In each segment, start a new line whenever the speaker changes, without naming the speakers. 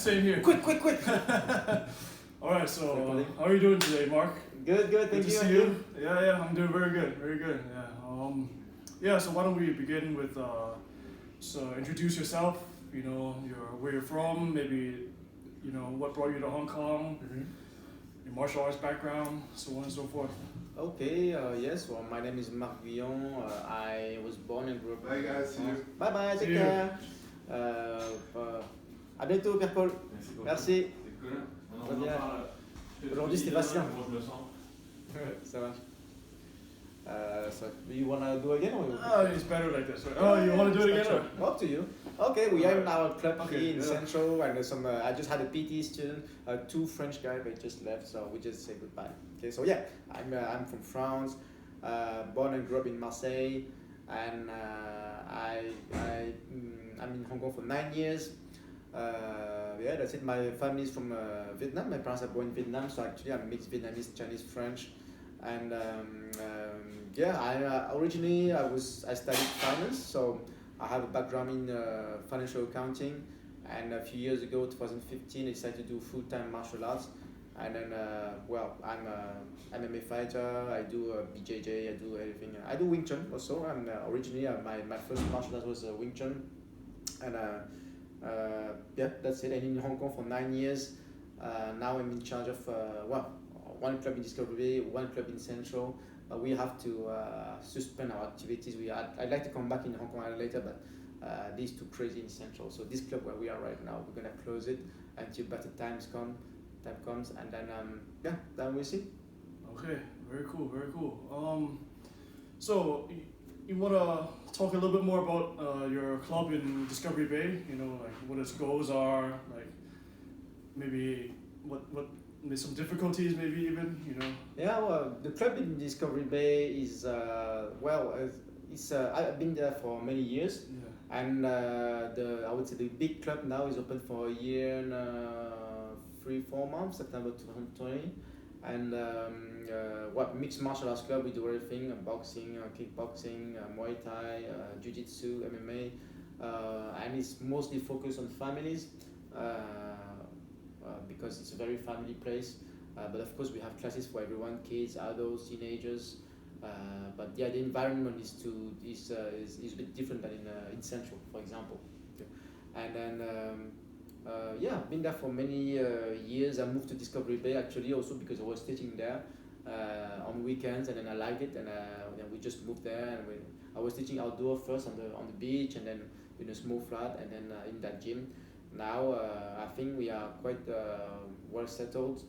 Same here.
Quick!
All right, so how are you doing today, Marc?
Good,
Good
thank
to
you.
see you. Yeah, I'm doing very good, Yeah. So why don't we begin with so introduce yourself. You know, where you're from, maybe what brought you to Hong Kong, your martial arts background, so on and so forth.
Okay, yes, well, my name is Marc Guyon. I was born and grew up.
Bye guys, see you.
Bye bye,
See
take
you.
care. À bientôt, Pierre-Paul. Merci.
C'est cool. On
Très
en
bien.
parle.
Aujourd'hui, c'était fascinant.
Comment je me sens.
Ça va. So, you wanna do again or?
It's better like this. Right? Oh, you want to do it again? Or?
Up to you. Okay, we are in our club
Okay,
here in
yeah.
Central, and there's some. I just had a PT student, two French guys, they just left, so we just say goodbye. Okay, so yeah, I'm from France, born and grew up in Marseille, and I'm in Hong Kong for 9 years. Yeah, that's it. My family is from Vietnam. My parents are born in Vietnam, so actually I'm mixed Vietnamese, Chinese, French, and yeah. I originally I studied finance, so I have a background in financial accounting. And a few years ago, 2015, I decided to do full-time martial arts. And then, well, I'm a MMA fighter. I do BJJ. I do everything. I do Wing Chun also. And originally, my first martial art was Wing Chun. And yeah, that's it. I'm in Hong Kong for 9 years. Now I'm in charge of well, one club in Discovery Bay, one club in Central. We have to suspend our activities. I'd like to come back in Hong Kong later, but this is too crazy in Central. So this club where we are right now, we're gonna close it until better time comes, and then yeah, then we'll see.
Okay, very cool. So you wanna talk a little bit more about your club in Discovery Bay? You know, like what its goals are, like maybe what maybe some difficulties, maybe even
Yeah, well, the club in Discovery Bay is well, it's I've been there for many years,
Yeah.
and I would say the big club now is open for a year and 3-4 months, September 2020, and what mixed martial arts club. We do everything: boxing, kickboxing, Muay Thai, Jiu-Jitsu, MMA, and it's mostly focused on families. Because it's a very family place, but of course we have classes for everyone: kids, adults, teenagers. But yeah, the environment is a bit different than in Central, for example. Okay. And then yeah, I've been there for many years. I moved to Discovery Bay actually also because I was teaching there on weekends, and then I liked it, and then we just moved there. And I was teaching outdoor first on the beach, and then in a small flat, and then in that gym. Now I think we are quite well settled.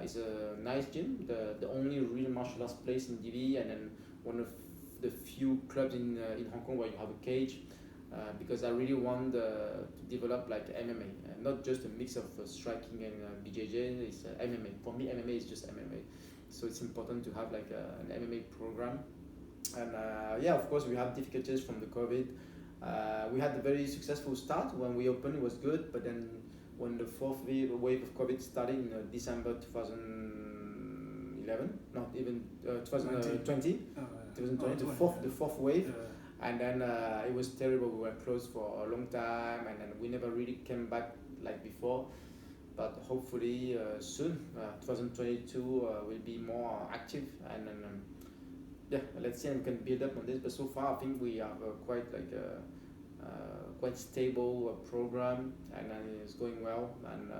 It's a nice gym, the only real martial arts place in DV, and then one of the few clubs in Hong Kong where you have a cage. Because I really want to develop like MMA, not just a mix of striking and BJJ. It's MMA. For me, MMA is just MMA. So it's important to have like an MMA program. And yeah, of course, we have difficulties from the COVID. We had a very successful start when we opened. It was good, but then when the fourth wave of COVID started in December 2011, not even 2020, the fourth wave,
Yeah.
and then it was terrible. We were closed for a long time, and then we never really came back like before. But hopefully soon, 2022 will be more active, and then yeah, let's see, and we can build up on this. But so far, I think we have quite like quite stable program, and it's going well. And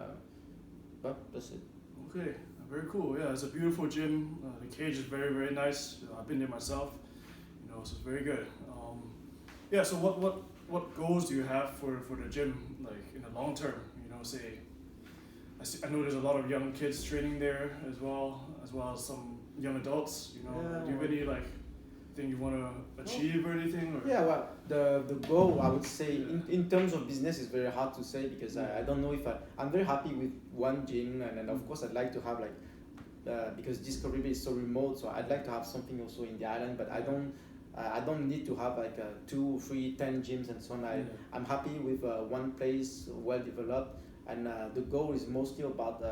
but that's it.
Okay, very cool. Yeah, it's a beautiful gym. The cage is very, very nice. I've been there myself. So it's very good. Yeah. So what goals do you have for the gym, like in the long term? Say, I know there's a lot of young kids training there as well as some young adults.
Yeah,
do you have any like thing you want to achieve or anything? Or?
Yeah, well, the goal, I would say, in terms of business, is very hard to say because I don't know if I'm very happy with one gym, and then of course I'd like to have like because Discovery Bay is so remote, so I'd like to have something also in the island, but I don't need to have like 2, 3, 10 gyms and so on. I'm happy with one place well developed, and the goal is mostly about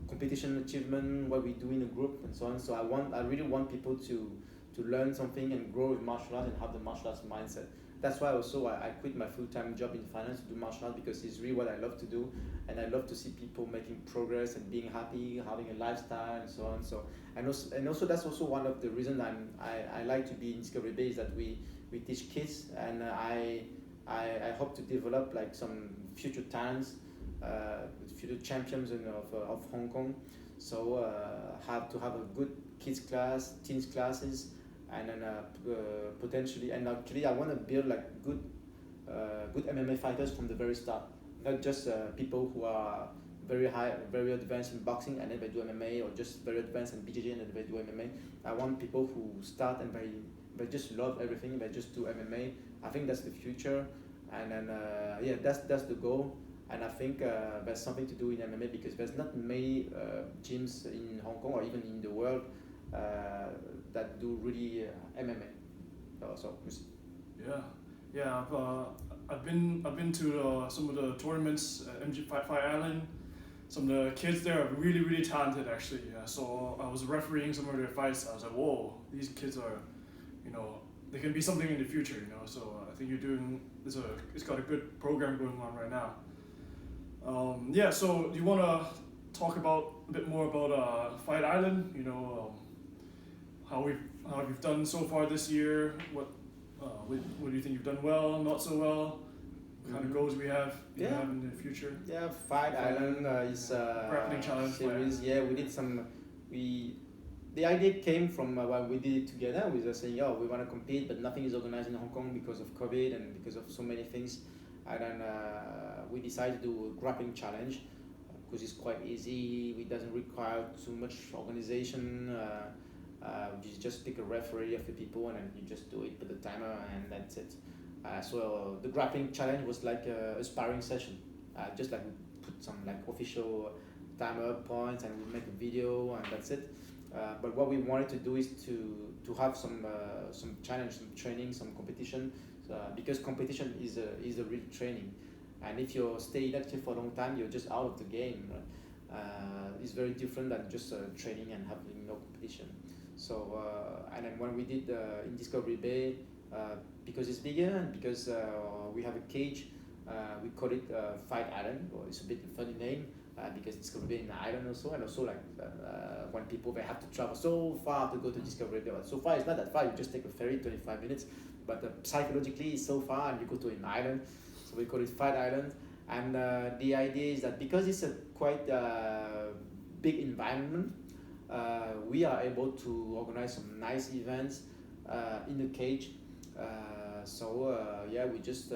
competition achievement, what we do in a group and so on. So I really want people to learn something and grow with martial arts and have the martial arts mindset. that's why also I quit my full-time job in finance to do martial arts, because it's really what I love to do, and I love to see people making progress and being happy, having a lifestyle and so on. So and also that's also one of the reasons I like to be in Discovery Bay, is that we teach kids, and I hope to develop like some future talents, future champions of Hong Kong. So have to have a good kids class, teens classes, and then potentially, and actually I want to build like good MMA fighters from the very start, not just people who are very advanced in boxing and then they do MMA, or just very advanced in BJJ and then they do MMA. I want people who start and they just love everything, they just do MMA. I think that's the future, and then yeah, that's the goal. And I think there's something to do in MMA, because there's not many gyms in Hong Kong or even in the world that do really MMA. So
Yeah, yeah. I've been to some of the tournaments at MG Fight Island. Some of the kids there are really talented actually. Yeah, so I was refereeing some of their fights. I was like, whoa, these kids are, they can be something in the future. So I think it's got a good program going on right now. Yeah. So do you want to talk a bit more about Fight Island? How you've done so far this year. What do you think you've done well, not so well? What kind of goals we have in the future?
Yeah, Fight Island is
grappling challenge
series. Yeah, we did some. The idea came from when we did it together. We were saying, we want to compete, but nothing is organized in Hong Kong because of COVID and because of so many things. And then we decided to do a grappling challenge, because it's quite easy. It doesn't require too much organization. You just pick a referee of the people and then you just do it, put the timer, and that's it. So the grappling challenge was like a sparring session. Just like we put some like official timer points and we make a video, and that's it. But what we wanted to do is to have some challenge, some training, some competition, because competition is a real training. And if you stay inactive for a long time, you're just out of the game. It's very different than just training and having no competition. So and then when we did in Discovery Bay, because it's bigger and because we have a cage, we call it Fight Island. Or it's a bit funny name because Discovery Bay in the island also, and also like when people they have to travel so far to go to Discovery Bay. So far it's not that far. You just take a ferry, 25 minutes. But psychologically it's so far, and you go to an island. So we call it Fight Island. And the idea is that because it's a quite big environment, we are able to organize some nice events in the cage. Yeah, we just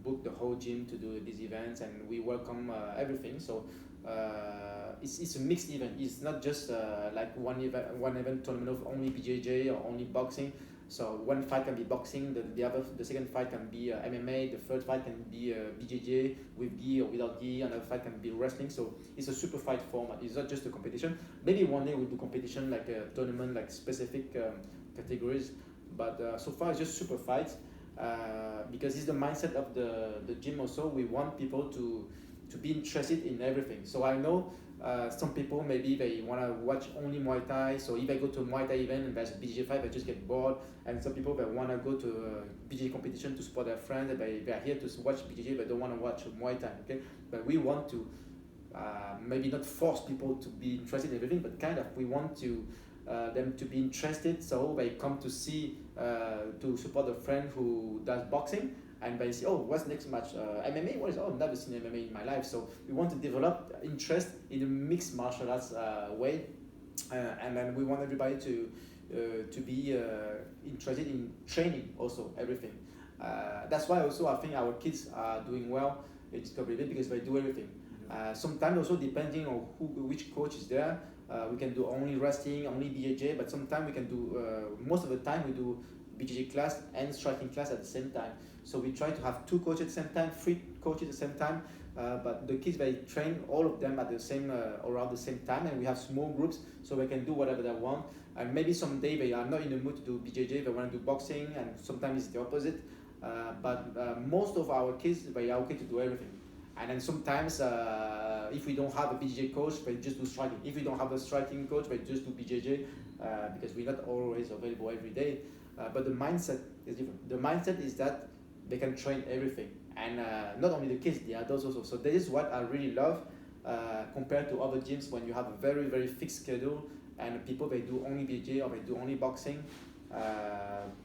book the whole gym to do these events, and we welcome everything. So it's a mixed event. It's not just like one event tournament of only BJJ or only boxing. So one fight can be boxing, the second fight can be MMA, the third fight can be BJJ with gi or without gi, another fight can be wrestling. So it's a super fight format. It's not just a competition. Maybe one day we'll do competition like a tournament, like specific categories. But so far it's just super fights because it's the mindset of the gym also. We want people to be interested in everything. So I know some people maybe they want to watch only Muay Thai, so if I go to a Muay Thai event and there's a BJJ fight, they just get bored. And some people that want to go to a BJJ competition to support their friends, they are here to watch BJJ, but don't want to watch Muay Thai. Okay, but we want to maybe not force people to be interested in everything, but kind of we want to them to be interested, so they come to see to support a friend who does boxing. And they say, oh, what's next match? MMA? What is? Oh, I've never seen MMA in my life. So we want to develop interest in a mixed martial arts way, and then we want everybody to be interested in training also everything. That's why also I think our kids are doing well in Discovery Bay because they do everything. Sometimes also depending on which coach is there, we can do only wrestling, only BJJ, but sometimes we can do most of the time we do BJJ class and striking class at the same time. So we try to have 2 coaches at the same time, 3 coaches at the same time, but the kids, they train all of them at the same around the same time, and we have small groups so they can do whatever they want. And maybe someday they are not in the mood to do BJJ, they want to do boxing, and sometimes it's the opposite. But most of our kids, they are okay to do everything. And then sometimes if we don't have a BJJ coach, they just do striking. If we don't have a striking coach, they just do BJJ because we're not always available every day. But the mindset is different. The mindset is that they can train everything, and not only the kids, the adults also. So this is what I really love compared to other gyms when you have a very very fixed schedule and people they do only BJJ or they do only boxing.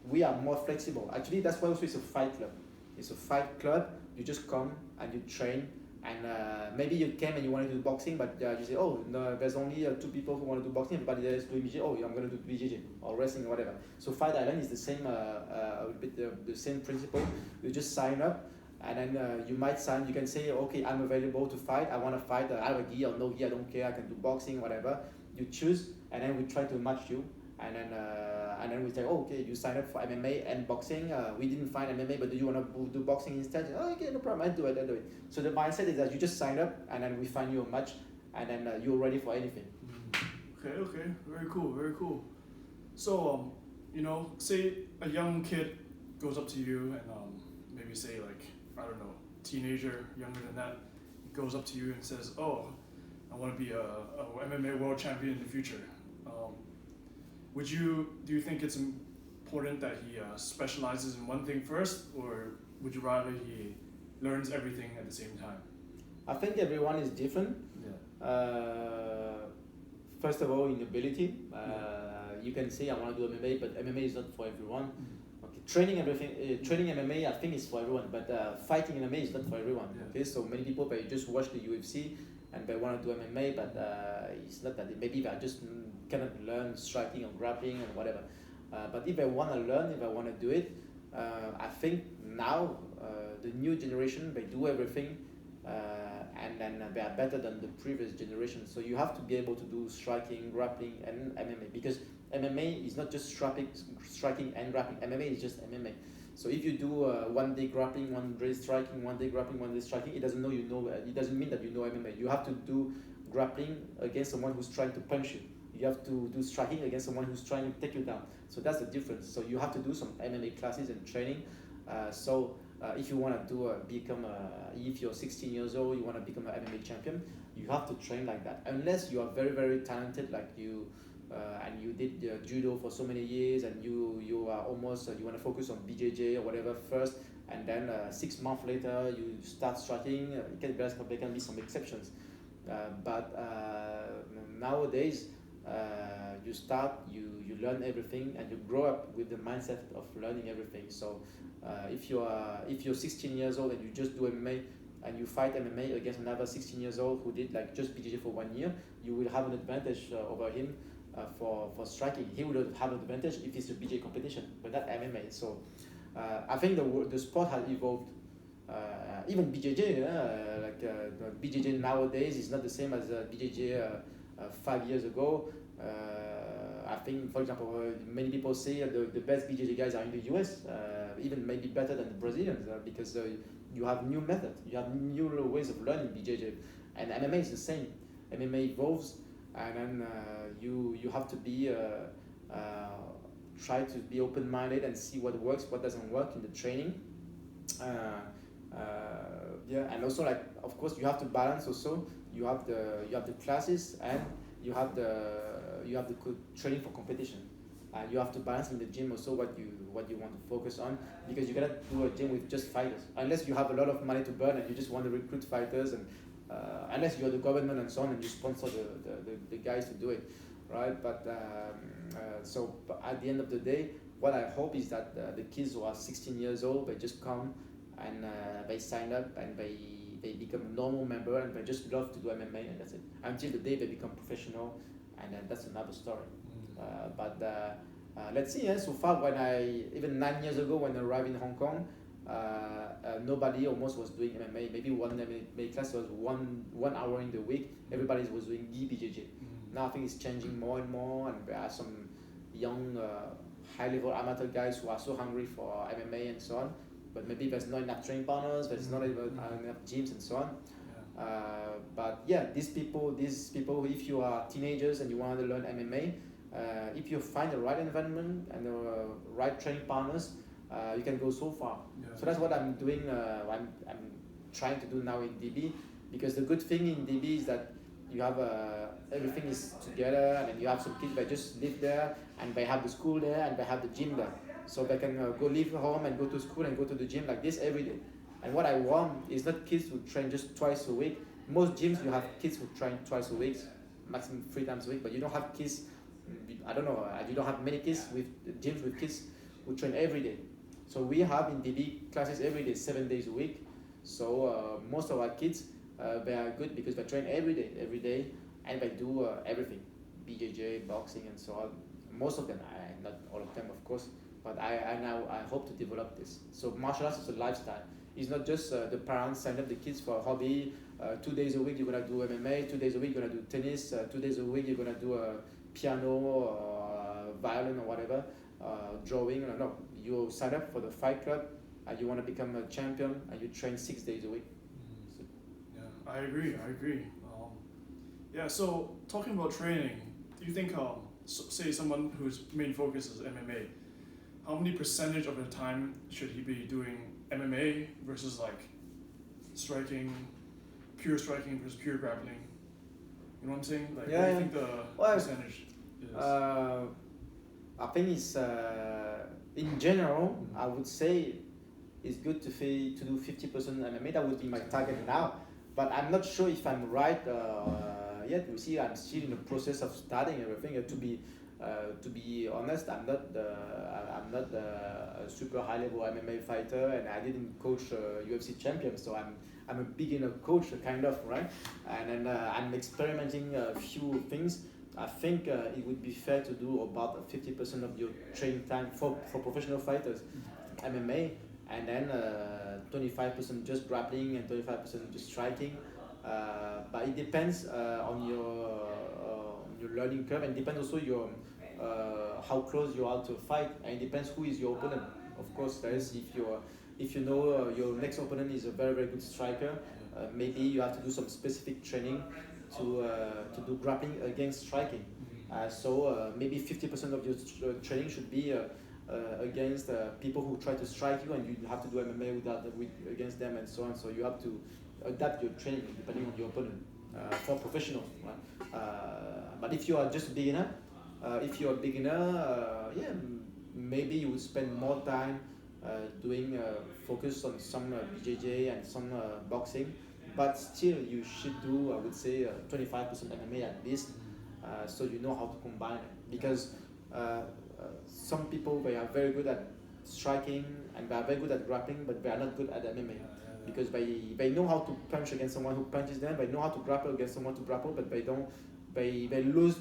We are more flexible. Actually, that's why also it's a fight club. It's a fight club. You just come and you train. And maybe you came and you wanted to do boxing, but you say, oh, no, there's only 2 people who want to do boxing. Everybody there is doing BJJ. Oh, I'm going to do BJJ or wrestling or whatever. So Fight Island is the same, the same principle. You just sign up, and then you might sign. You can say, okay, I'm available to fight. I want to fight. I have a gi or no gi. I don't care. I can do boxing, whatever. You choose, and then we try to match you. And then we say, oh, okay, you sign up for MMA and boxing. We didn't find MMA, but do you want to do boxing instead? Oh, okay, no problem. I do it. So the mindset is that you just sign up, and then we find you a match, and then you're ready for anything.
Okay, very cool, very cool. So say a young kid goes up to you and maybe say like, I don't know, teenager, younger than that, goes up to you and says, oh, I want to be a MMA world champion in the future. Do you think it's important that he specializes in one thing first, or would you rather he learns everything at the same time?
I think everyone is different. First of all, in ability, you can say I want to do MMA, but MMA is not for everyone. Okay, training MMA I think is for everyone, but fighting MMA is not for everyone. Okay, so many people they just watch the UFC and they want to do MMA, but it's not that. Maybe they just cannot learn striking or grappling or whatever. But if I want to learn, if I want to do it, I think now the new generation, they do everything, and then they are better than the previous generation. So you have to be able to do striking, grappling, and MMA, because MMA is not just striking and grappling. MMA is just MMA. So if you do 1 day grappling, 1 day striking, 1 day grappling, 1 day striking, it doesn't mean that you know MMA. You have to do grappling against someone who's trying to punch you. You have to do striking against someone who's trying to take you down. So that's the difference. So you have to do some MMA classes and training. If you want to if you're 16 years old, you want to become an MMA champion, you have to train like that. Unless you are very, very talented, like you, and you did judo for so many years, and you are almost, you want to focus on BJJ or whatever first, and then 6 months later you start striking. There can be some exceptions. But nowadays, you learn everything, and you grow up with the mindset of learning everything. So if you're 16 years old and you just do MMA and you fight MMA against another 16 years old who did like just BJJ for 1 year, you will have an advantage over him for striking. He will have an advantage if it's a BJJ competition, but not MMA. So I think the sport has evolved. Even BJJ, BJJ nowadays is not the same as BJJ 5 years ago. I think, for example, many people say the best BJJ guys are in the US, even maybe better than the Brazilians, because you have new methods, you have new ways of learning BJJ, and MMA is the same. MMA evolves, and then you have to be try to be open-minded and see what works, what doesn't work in the training. And also, like, of course, you have to balance. Also, you have the classes, and you have the training for competition. You have to balance in the gym also what you want to focus on, because you cannot do a gym with just fighters unless you have a lot of money to burn and you just want to recruit fighters, and unless you're the government and so on and you sponsor the guys to do it, right? But at the end of the day, what I hope is that the kids who are 16 years old, they just come and they sign up and they become a normal member and they just love to do MMA, and that's it. Until the day they become professional, and then that's another story. Let's see. So far, even 9 years ago when I arrived in Hong Kong, nobody almost was doing MMA. Maybe one MMA class was one hour in the week. Everybody was doing BJJ. Now I think it's changing more and more, and there are some young, high-level amateur guys who are so hungry for MMA and so on. But maybe there's not enough training partners, there's not enough gyms and so on. These people, if you are teenagers and you want to learn MMA, if you find the right environment and the right training partners, you can go so far. So that's what I'm doing. I'm trying to do now in DB, because the good thing in DB is that you have everything is together, and then you have some kids that just live there, and they have the school there, and they have the gym there. so they can go leave home and go to school and go to the gym like this every day. And what I want is not kids who train just twice a week. Most gyms you have kids who train twice a week, maximum 3 times a week, but you don't have kids. I don't know. You don't have many kids with gyms with kids who train every day. So we have in DB classes every day, 7 days a week. So most of our kids they are good because they train every day, and they do everything, BJJ, boxing, and so on. Most of them, not all of them, of course, but I hope to develop this. So martial arts is a lifestyle. It's not just the parents sign up the kids for a hobby. 2 days a week you're gonna do MMA. 2 days a week you're gonna do tennis. 2 days a week you're gonna do piano or violin or whatever, drawing. No, you sign up for the fight club and you want to become a champion and you train 6 days a week. So,
yeah, I agree. Yeah, so talking about training, do you think, say someone whose main focus is MMA, how many percentage of the time should he be doing MMA versus like striking, pure striking versus pure grappling? You know what I'm saying? Like, what do you think the percentage is?
I think it's in general. I would say it's good to do 50% MMA. That would be my target now, but I'm not sure if I'm right yet. We see, I'm still in the process of studying everything. To be honest, I'm not a super high level MMA fighter, and I didn't coach UFC champions, so I'm a beginner coach, kind of, right? And then I'm experimenting a few things. I think it would be fair to do about 50% of your training time for professional fighters, MMA, and then 25% just grappling and 25% just striking. But it depends on your learning curve, and depends also your how close you are to a fight, and it depends who is your opponent. Of course, there is, if you know your next opponent is a very very good striker, maybe you have to do some specific training to do grappling against striking. So maybe 50% of your training should be against people who try to strike you, and you have to do MMA against them and so on. So you have to adapt your training depending on your opponent for professionals. Right? But if you are just a beginner, yeah, maybe you would spend more time doing focus on some BJJ and some boxing, but still you should do, I would say, 25% MMA at least, so you know how to combine it. Because some people, they are very good at striking and they are very good at grappling, but they are not good at MMA. Because they know how to punch against someone who punches them, they know how to grapple against someone to grapple, but they lose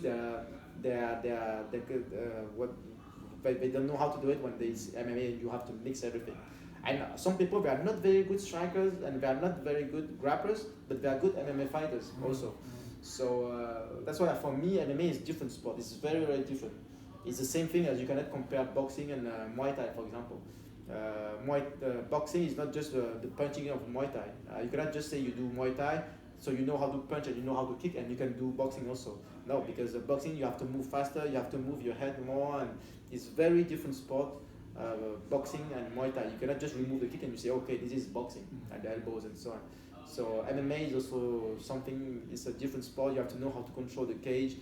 they don't know how to do it when there's MMA and you have to mix everything. And some people, they are not very good strikers and they are not very good grapplers, but they are good MMA fighters also. So that's why for me MMA is a different sport. It's very very different. It's the same thing as you cannot compare boxing and Muay Thai, for example. Boxing is not just the punching of Muay Thai. You cannot just say you do Muay Thai, so you know how to punch and you know how to kick, and you can do boxing also. No, because boxing you have to move faster, you have to move your head more, and it's very different sport. Boxing and Muay Thai, you cannot just remove the kick and you say, okay, this is boxing, and the elbows and so on. So MMA is also something, it's a different sport. You have to know how to control the cage.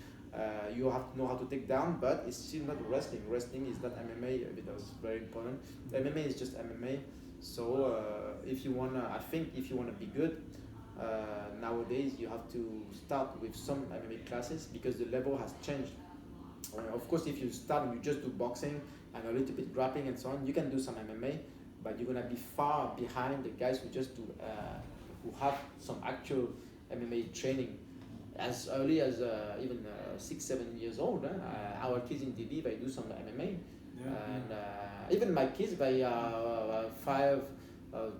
You have to know how to take down, but it's still not wrestling. Wrestling is not MMA. That's very important. MMA is just MMA. So if you wanna be good, nowadays you have to start with some MMA classes because the level has changed. Of course, if you start and you just do boxing and a little bit grappling and so on, you can do some MMA, but you're gonna be far behind the guys who just do who have some actual MMA training as early as even 6-7 years old. Our kids in DB, they do some MMA, and even my kids, they are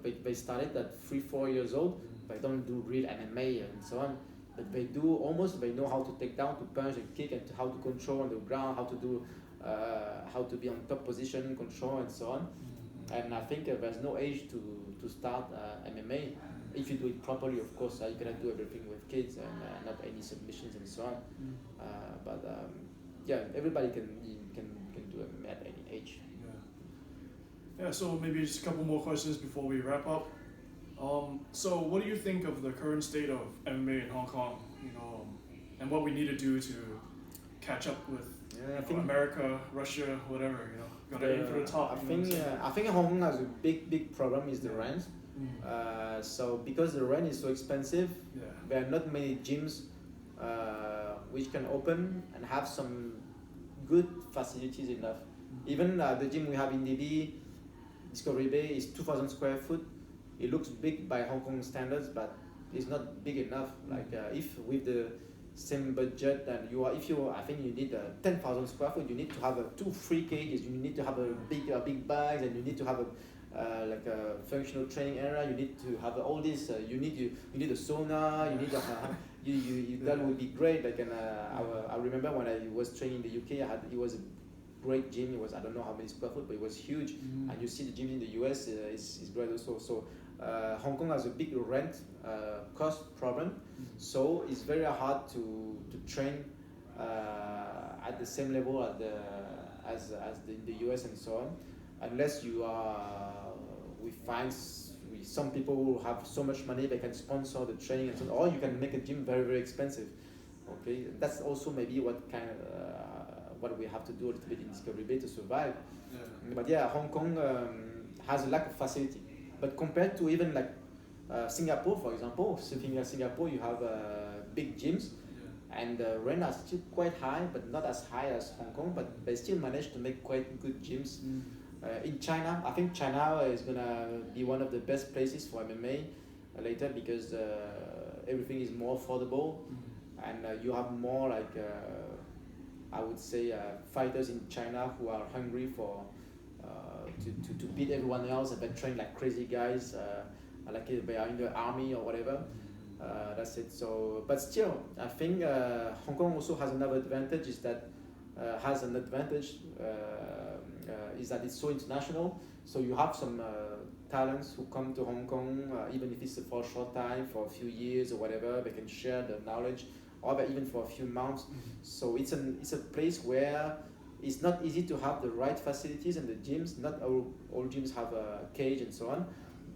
they started at 3-4 years old. They don't do real MMA and so on, but they know how to take down, to punch and kick, and how to control on the ground, how to be on top position, control and so on. And I think there's no age to start MMA. If you do it properly, of course, you cannot do everything with kids and not any submissions and so on. But yeah, everybody can do MMA at any age.
Yeah. So maybe just a couple more questions before we wrap up. So what do you think of the current state of MMA in Hong Kong? And what we need to do to catch up with
Yeah, I think
America, Russia, whatever. Gotta aim for the top.
I think Hong Kong has a big problem is the rent. So because the rent is so expensive, there are not many gyms which can open and have some good facilities enough. Even the gym we have in DB, Discovery Bay, is 2,000 square foot. It looks big by Hong Kong standards, but it's not big enough. Like if with the same budget, and I think you need 10,000 square foot. You need to have 2-3 cages. You need to have a big bags, and you need to have like a functional training area. You need to have all this. You need a sauna. You need that would be great. Like I remember when I was training in the UK, it was a great gym. It was, I don't know how many square foot, but it was huge. And you see the gyms in the US is great also. So Hong Kong has a big rent cost problem. So it's very hard to train at the same level as in the US and so on, unless you are. We find some people who have so much money they can sponsor the training and so on, or you can make a gym very expensive. Okay, that's also maybe what we have to do a little bit in Discovery Bay to survive. But yeah, Hong Kong has a lack of facility. But compared to even like Singapore, for example, Singapore you have big gyms, and the rent are still quite high, but not as high as Hong Kong. But they still manage to make quite good gyms. In China, I think China is gonna be one of the best places for MMA later, because everything is more affordable, and you have more like I would say fighters in China who are hungry for to beat everyone else, and they train like crazy guys, like they are in the army or whatever. That's it. So, but still, I think Hong Kong also has another advantage, is that is that it's so international. So you have some talents who come to Hong Kong, even if it's for a short time, for a few years or whatever. They can share the knowledge, or even for a few months. So it's a place where it's not easy to have the right facilities and the gyms. Not all gyms have a cage and so on,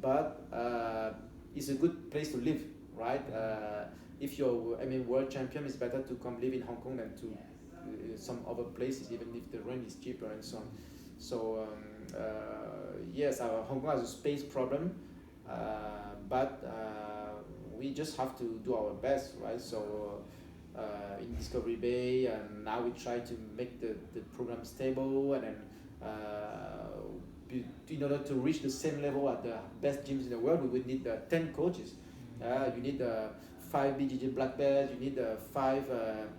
but it's a good place to live, right? If you're world champion, it's better to come live in Hong Kong than to some other places, even if the rent is cheaper and so on. So yes, Hong Kong has a space problem, but we just have to do our best, right? So in Discovery Bay, and now we try to make the program stable, and then in order to reach the same level at the best gyms in the world, we would need 10 coaches. You need 5 BJJ black belts, you need 5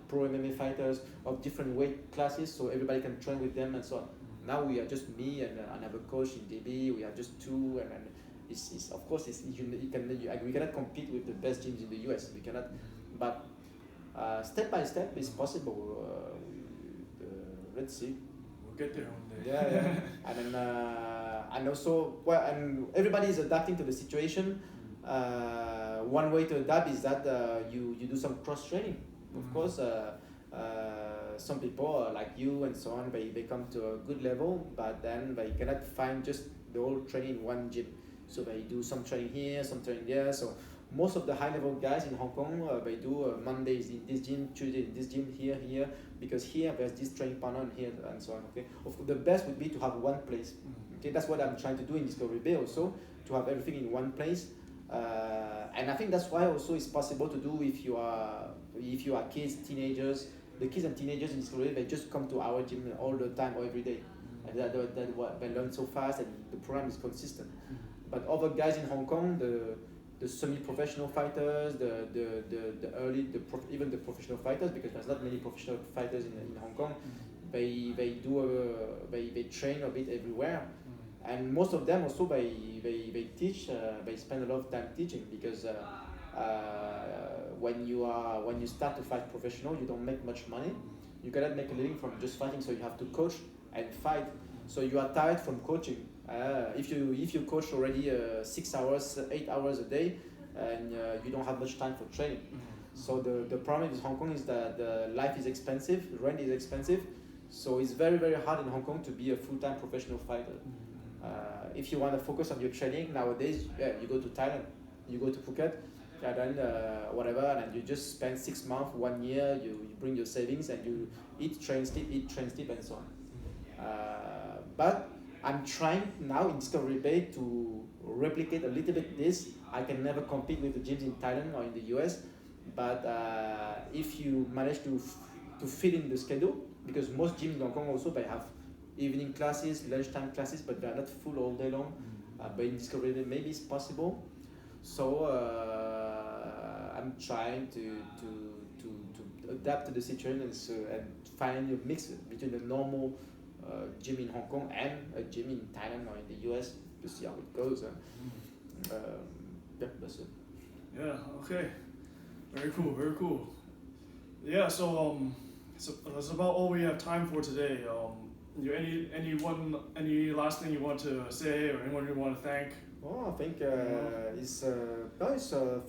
pro MMA fighters of different weight classes, so everybody can train with them and so on. Now we are just me and another coach in DB. We are just 2, and it's of course we cannot compete with the best gyms in the US. We cannot, but step by step it's possible. Let's see.
We'll get there one day.
Yeah. And then and also and everybody is adapting to the situation. One way to adapt is that you do some cross training. Of course, some people like you and so on, they come to a good level, but then they cannot find just the whole training in one gym. So they do some training here, some training there. So most of the high level guys in Hong Kong, they do Mondays in this gym, Tuesday in this gym, here, because here there's this training partner and here and so on. Okay, the best would be to have one place. Okay, that's what I'm trying to do in Discovery Bay also, to have everything in one place. And I think that's why also it's possible to do if you are kids, teenagers. The kids and teenagers in Discovery Bay, they just come to our gym all the time or every day, and they learn so fast, and the program is consistent. But other guys in Hong Kong, the semi-professional fighters, even the professional fighters, because there's not many professional fighters in Hong Kong, they train a bit everywhere. And most of them also they teach. They spend a lot of time teaching, because when you start to fight professional, you don't make much money. You cannot make a living from just fighting, so you have to coach and fight. So you are tired from coaching. If you coach already 6 hours, 8 hours a day, and you don't have much time for training. So the problem with Hong Kong is that the life is expensive, rent is expensive. So it's very hard in Hong Kong to be a full-time professional fighter. If you want to focus on your training nowadays, you go to Thailand, you go to Phuket. and then whatever, and then you just spend 6 months, 1 year, you bring your savings and you eat, train, sleep, and so on. But I'm trying now in Discovery Bay to replicate a little bit this. I can never compete with the gyms in Thailand or in the US, but if you manage to fit in the schedule, because most gyms in Hong Kong also they have evening classes, lunchtime classes, but they are not full all day long. But in Discovery Bay maybe it's possible. So I'm trying to adapt to the situation and find a mix between the normal gym in Hong Kong and a gym in Thailand or in the US to see how it goes. Yeah, that's it.
Yeah. Okay. Very cool. Very cool. Yeah. So that's about all we have time for today. Any last thing you want to say, or anyone you want to thank?
Oh, I think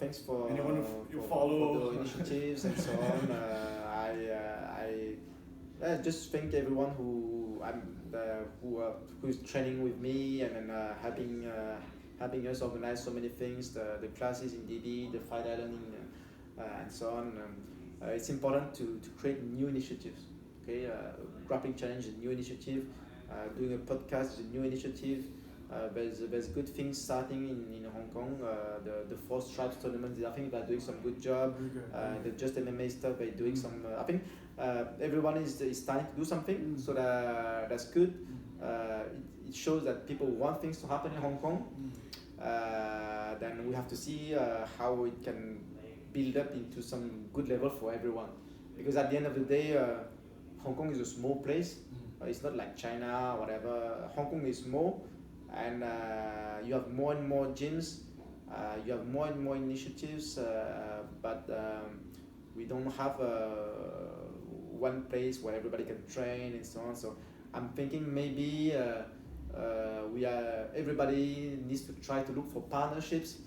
thanks for
anyone you
for
follow
the initiatives and so on. I just thank everyone who is training with me and helping us organize so many things, the classes in DD, the Fight Island and so on. It's important to create new initiatives. Okay, grappling challenge is a new initiative. Doing a podcast is a new initiative. There's good things starting in Hong Kong. The Four Stripes tournament, I think they're doing some good job. The Just MMA stuff, they're doing some. I think everyone is starting to do something, so that's good. It shows that people want things to happen in Hong Kong. Then we have to see how it can build up into some good level for everyone. Because at the end of the day, Hong Kong is a small place. It's not like China or whatever. Hong Kong is small. And you have more and more gyms, you have more and more initiatives, but we don't have one place where everybody can train and so on. So I'm thinking maybe everybody needs to try to look for partnerships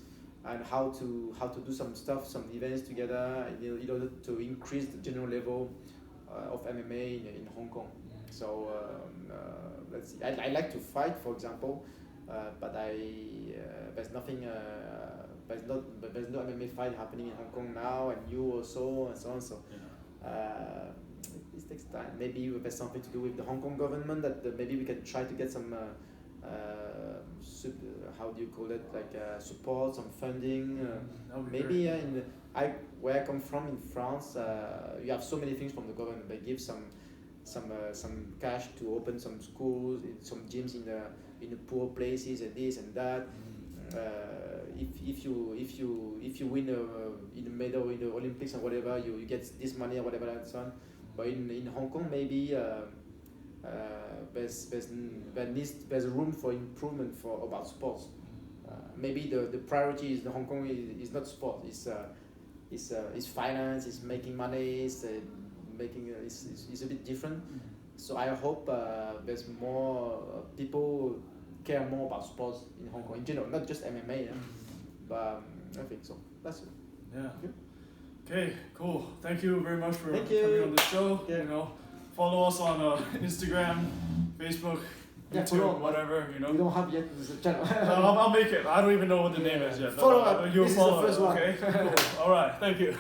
and how to do some stuff, some events together in order to increase the general level of MMA in Hong Kong. So let's see. I like to fight, for example, but there's nothing. There's no MMA fight happening in Hong Kong now, and you also, and so on. So it takes time. Maybe there's something to do with the Hong Kong government that maybe we can try to get some. How do you call it? Like support, some funding. Maybe where I come from in France, you have so many things from the government. They give some cash to open some schools, some gyms in the poor places, and this and that. If you win in a medal in the Olympics or whatever, you get this money or whatever and so on. But in Hong Kong, maybe there's room for improvement about sports. Maybe the priority is Hong Kong is not sport. It's finance. It's making money. It's a bit different. So I hope there's more people care more about sports in Hong Kong in general, not just MMA. But I think so. That's it.
Yeah. Okay. Cool. Thank you very much for
Thank
coming
you.
on the show.
Yeah.
Follow us on Instagram, Facebook, YouTube, whatever.
We don't have yet this channel.
I'll make it. I don't even know what the name is yet.
Follow up.
You'll
This
follow
is the first one.
Okay. Cool. All right. Thank you.